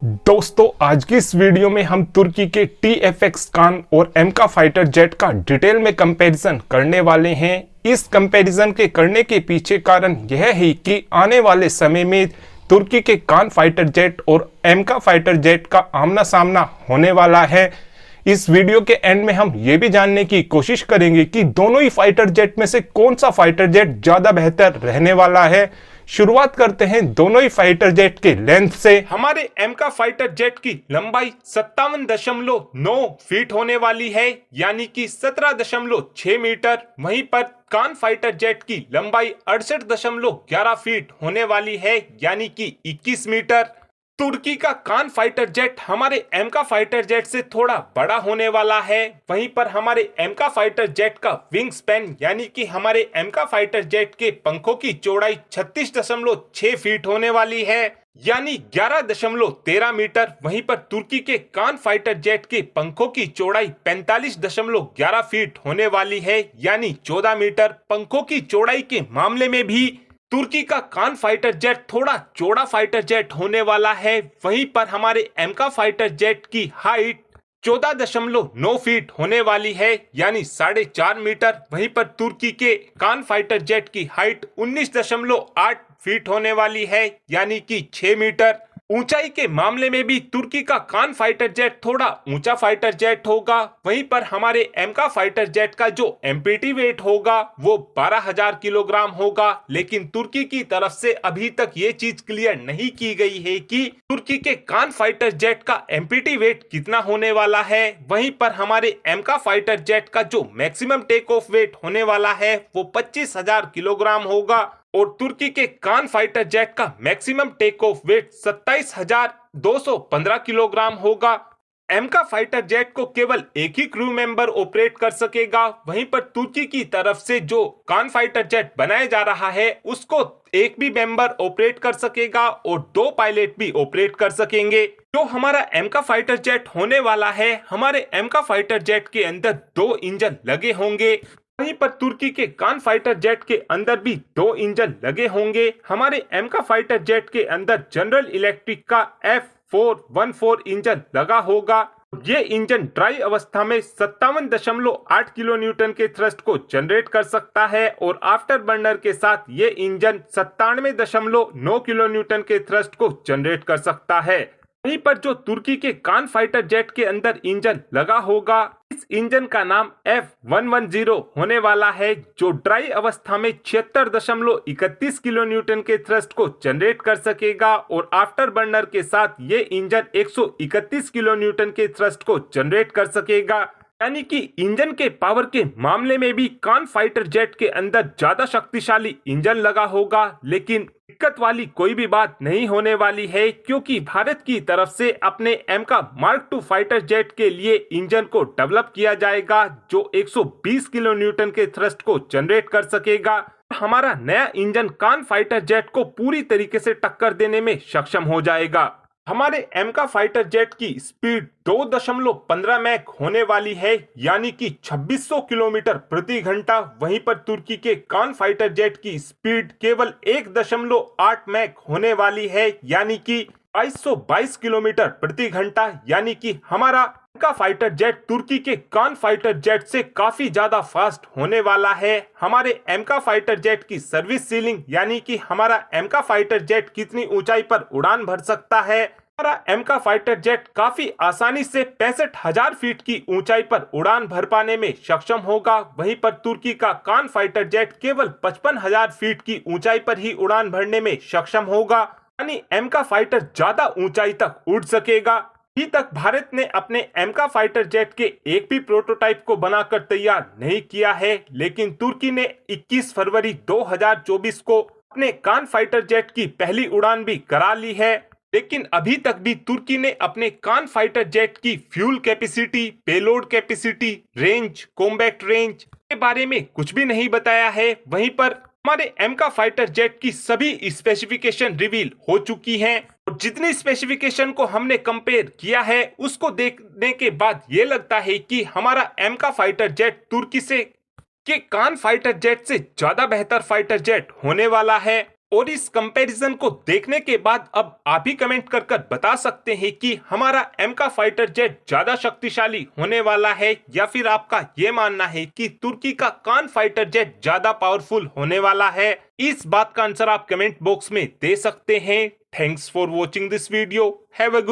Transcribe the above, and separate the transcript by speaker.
Speaker 1: दोस्तों आज की इस वीडियो में हम तुर्की के TFX कान और एमका फाइटर जेट का डिटेल में कंपैरिजन करने वाले हैं। इस कंपैरिजन के करने के पीछे कारण यह है कि आने वाले समय में तुर्की के कान फाइटर जेट और एमका फाइटर जेट का आमना सामना होने वाला है। इस वीडियो के एंड में हम ये भी जानने की कोशिश करेंगे कि दोनों ही फाइटर जेट में से कौन सा फाइटर जेट ज्यादा बेहतर रहने वाला है। शुरुआत करते हैं दोनों ही फाइटर जेट के लेंथ से। हमारे एमका फाइटर जेट की लंबाई 57.9 फीट होने वाली है, यानी कि 17.6 मीटर। वहीं पर कान फाइटर जेट की लंबाई 68.11 फीट होने वाली है, यानी कि 21 मीटर। तुर्की का कान फाइटर जेट हमारे एमका फाइटर जेट से थोड़ा बड़ा होने वाला है। वहीं पर हमारे एमका फाइटर जेट का विंग स्पैन यानी कि हमारे एमका फाइटर जेट के पंखों की चौड़ाई 36.6 फीट होने वाली है, यानी 11.13 मीटर। वहीं पर तुर्की के कान फाइटर जेट के पंखों की चौड़ाई 45.11 फीट होने वाली है, यानी 14 मीटर। पंखों की चौड़ाई के मामले में भी तुर्की का कान फाइटर जेट थोड़ा चौड़ा फाइटर जेट होने वाला है। वहीं पर हमारे एमका फाइटर जेट की हाइट 14.9 फीट होने वाली है, यानी 4.5 मीटर। वहीं पर तुर्की के कान फाइटर जेट की हाइट 19.8 फीट होने वाली है, यानी कि 6 मीटर। ऊंचाई के मामले में भी तुर्की का कान फाइटर जेट थोड़ा ऊंचा फाइटर जेट होगा। वहीं पर हमारे एमका फाइटर जेट का जो एमपीटी वेट होगा वो 12,000 किलोग्राम होगा। लेकिन तुर्की की तरफ से अभी तक ये चीज क्लियर नहीं की गई है कि तुर्की के कान फाइटर जेट का एमपीटी वेट कितना होने वाला है। वहीं पर हमारे एमका फाइटर जेट का जो मैक्सिमम टेक ऑफ वेट होने वाला है वो 25,000 किलोग्राम होगा और तुर्की के कान फाइटर जेट का maximum take off weight 27,215 kilogram होगा। एमका फाइटर जेट को केवल एक ही क्रू मेंबर ऑपरेट कर सकेगा। वहीं पर तुर्की की तरफ से जो कान फाइटर जेट बनाया जा रहा है उसको एक भी मेंबर ऑपरेट कर सकेगा और 2 पायलट भी ऑपरेट कर सकेंगे। जो हमारा एमका फाइटर जेट होने वाला है, हमारे एमका फाइटर जेट के अंदर 2 इंजन लगे होंगे। वहीं पर तुर्की के कान फाइटर जेट के अंदर भी 2 इंजन लगे होंगे। हमारे एमका फाइटर जेट के अंदर जनरल इलेक्ट्रिक का F414 इंजन लगा होगा। ये इंजन ड्राई अवस्था में 57.8 किलो न्यूटन के थ्रस्ट को जनरेट कर सकता है और आफ्टर बर्नर के साथ ये इंजन 97.9 किलो न्यूटन के थ्रस्ट को जनरेट कर सकता है। वहीं पर जो तुर्की के कान फाइटर जेट के अंदर इंजन लगा होगा, इस इंजन का नाम F110 होने वाला है, जो ड्राई अवस्था में 76.31 किलो न्यूटन के थ्रस्ट को जनरेट कर सकेगा और आफ्टर बर्नर के साथ ये इंजन 131 किलो न्यूटन के थ्रस्ट को जनरेट कर सकेगा। यानी कि इंजन के पावर के मामले में भी कान फाइटर जेट के अंदर ज्यादा शक्तिशाली इंजन लगा होगा। लेकिन दिक्कत वाली कोई भी बात नहीं होने वाली है, क्योंकि भारत की तरफ से अपने एमका मार्क 2 फाइटर जेट के लिए इंजन को डेवलप किया जाएगा जो 120 किलो न्यूटन के थ्रस्ट को जनरेट कर सकेगा। हमारा नया इंजन कान फाइटर जेट को पूरी तरीके से टक्कर देने में सक्षम हो जाएगा। हमारे एमका फाइटर जेट की स्पीड 2.15 मैक होने वाली है, यानी कि 2600 किलोमीटर प्रति घंटा। वहीं पर तुर्की के कान फाइटर जेट की स्पीड केवल 1.8 मैक होने वाली है, यानी कि 2222 किलोमीटर प्रति घंटा। यानी कि हमारा एमका फाइटर जेट तुर्की के कान फाइटर जेट से काफी ज्यादा फास्ट होने वाला है। हमारे एमका फाइटर जेट की सर्विस सीलिंग यानी कि हमारा एमका फाइटर जेट कितनी ऊंचाई पर उड़ान भर सकता है, हमारा एमका फाइटर जेट काफी आसानी से 65,000 फीट की ऊंचाई पर उड़ान भर पाने में सक्षम होगा। वहीं पर तुर्की का कान फाइटर जेट केवल 55,000 फीट की ऊंचाई पर ही उड़ान भरने में सक्षम होगा, यानी एमका फाइटर ज्यादा ऊंचाई तक उड़ सकेगा। अभी तक भारत ने अपने एमका फाइटर जेट के एक भी प्रोटोटाइप को बनाकर तैयार नहीं किया है, लेकिन तुर्की ने 21 फरवरी 2024 को अपने कान फाइटर जेट की पहली उड़ान भी करा ली है। लेकिन अभी तक भी तुर्की ने अपने कान फाइटर जेट की fuel capacity, payload capacity, range, combat range के बारे में कुछ भी नहीं बताया है। वहीं पर हमारे एमका फाइटर जेट की सभी स्पेसिफिकेशन रिवील हो चुकी हैं और जितनी स्पेसिफिकेशन को हमने कंपेयर किया है उसको देखने के बाद ये लगता है कि हमारा एमका फाइटर जेट तुर्की से के कान फाइटर जेट से ज्यादा बेहतर फाइटर जेट होने वाला है। और इस कंपैरिजन को देखने के बाद अब आप भी कमेंट कर बता सकते हैं कि हमारा एमका फाइटर जेट ज्यादा शक्तिशाली होने वाला है या फिर आपका ये मानना है कि तुर्की का कान फाइटर जेट ज्यादा पावरफुल होने वाला है। इस बात का आंसर आप कमेंट बॉक्स में दे सकते हैं। Thanks for watching this video. Have a good